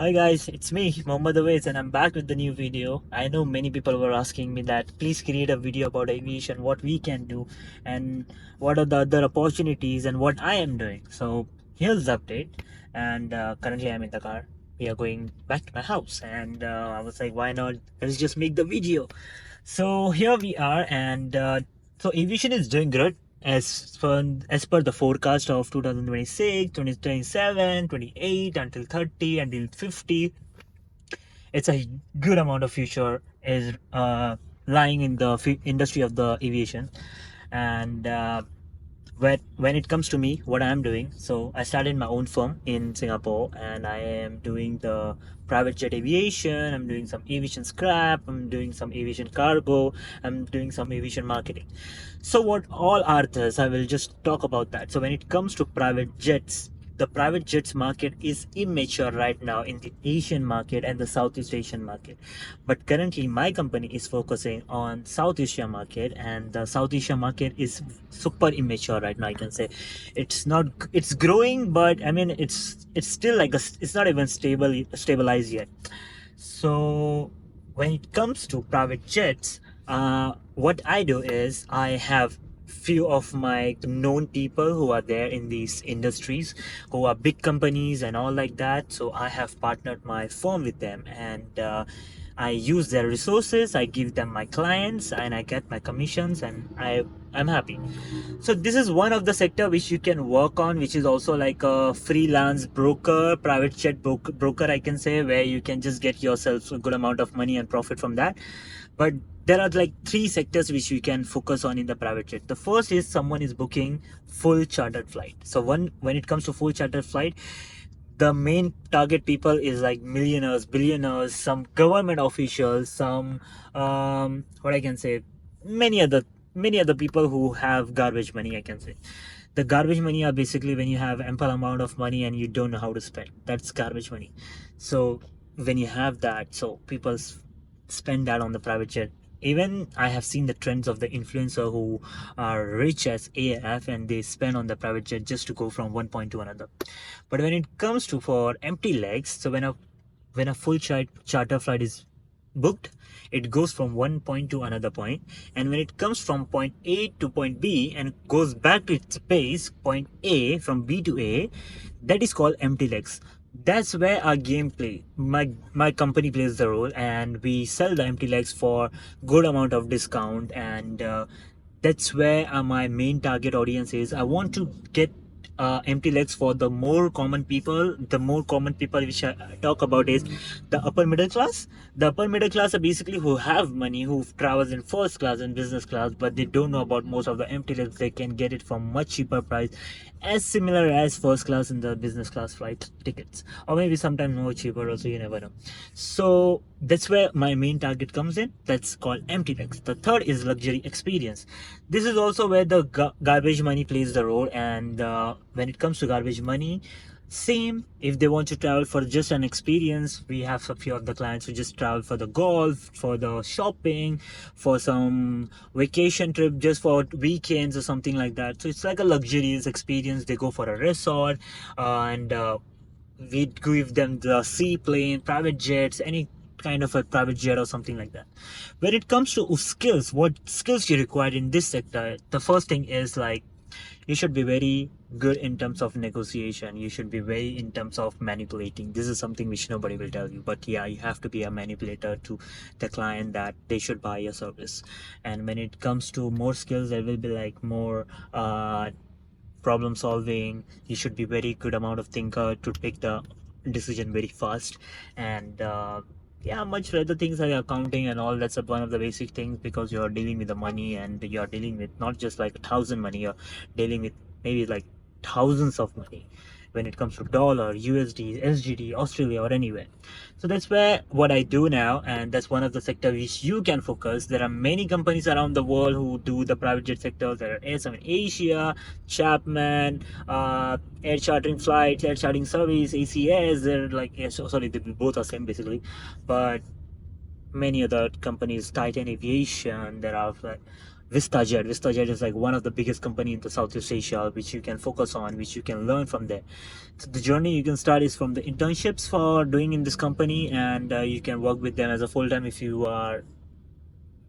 Hi guys, it's me, Mohammad Awais, and I'm back with the new video. I know many people were asking me that please create a video about aviation, what we can do, and what are the other opportunities, and what I am doing. So here's the update. And currently, I'm in the car. We are going back to my house, and I was like, why not? Let's just make the video. So here we are, and so aviation is doing good as per the forecast of 2026, 2027, 28 until 30 until 50. It's a good amount of future is lying in the industry of the aviation. And when it comes to me, what I'm doing, so I started my own firm in Singapore, and I am doing the private jet aviation. I'm doing some aviation scrap, I'm doing some aviation cargo, I'm doing some aviation marketing. So what all are this, I will just talk about that. So when it comes to private jets, the private jets market is immature right now in the Asian market and the Southeast Asian market. But currently my company is focusing on South Asia market, and the South Asia market is super immature right now, I can say. It's not, it's growing, but I mean it's still like it's not even stabilized yet. So when it comes to private jets, what I do is I have few of my known people who are there in these industries, who are big companies and all like that. So I have partnered my firm with them, and I use their resources, I give them my clients, and I get my commissions, and I'm happy. So this is one of the sector which you can work on, which is also like a freelance broker, private jet broker, I can say, where you can just get yourself a good amount of money and profit from that. But there are like three sectors which you can focus on in the private jet. The first is someone is booking full chartered flight. So when it comes to full chartered flight, the main target people is like millionaires, billionaires, some government officials, some what I can say, many other many other people who have garbage money, I can say. The garbage money are basically when you have ample amount of money and you don't know how to spend. That's garbage money. So when you have that, so people spend that on the private jet. Even I have seen the trends of the influencer who are rich as AF, and they spend on the private jet just to go from one point to another. But when it comes to for empty legs, so when a full charter flight is booked, it goes from one point to another point, and when it comes from point A to point B and goes back to its base point A from B to A, that is called empty legs. That's where our game play, my company plays the role, and we sell the empty legs for good amount of discount. And that's where my main target audience is. I want to get empty legs for the more common people. The more common people which I talk about is the upper middle class. The upper middle class are basically who have money, who travels in first class and business class, but they don't know about most of the empty legs. They can get it for much cheaper price, as similar as first class and the business class flight tickets, or maybe sometimes more cheaper also, you never know. So that's where my main target comes in. That's called empty legs. The third is luxury experience. This is also where the garbage money plays the role. And when it comes to garbage money, same, if they want to travel for just an experience, we have a few of the clients who just travel for the golf, for the shopping, for some vacation trip, just for weekends or something like that. So it's like a luxurious experience. They go for a resort, and we give them the seaplane, private jets, any kind of a private jet or something like that. When it comes to skills, what skills you require in this sector, the first thing is like you should be very good in terms of negotiation. You should be very in terms of manipulating. This is something which nobody will tell you, but yeah, you have to be a manipulator to the client that they should buy your service. And when it comes to more skills, there will be like more problem solving. You should be very good amount of thinker to take the decision very fast. And yeah, much other things like accounting and all. That's one of the basic things, because you're dealing with the money, and you're dealing with not just like 1,000 money, you're dealing with maybe like thousands of money when it comes to dollar, USD, SGD, Australia, or anywhere. So that's where what I do now, and that's one of the sector which you can focus. There are many companies around the world who do the private jet sector. There are ASM in Asia, Chapman, air chartering flights, air chartering service, ACS. They're like, yeah, so, sorry, they both are same basically, but many other companies, Titan Aviation. There are like VistaJet. VistaJet is like one of the biggest company in the Southeast Asia, which you can focus on, which you can learn from there. So the journey you can start is from the internships for doing in this company, and you can work with them as a full time if you are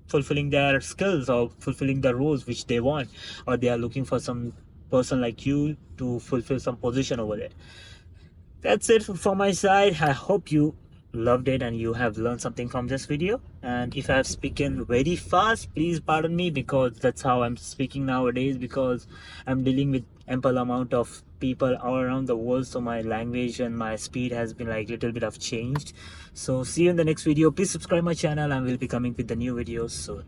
fulfilling their skills or fulfilling the roles which they want, or they are looking for some person like you to fulfill some position over there. That's it from my side. I hope you loved it and you have learned something from this video. And if I have spoken very fast, please pardon me, because that's how I'm speaking nowadays, because I'm dealing with ample amount of people all around the world, so my language and my speed has been like little bit of changed. So see you in the next video. Please subscribe my channel and we'll be coming with the new videos soon.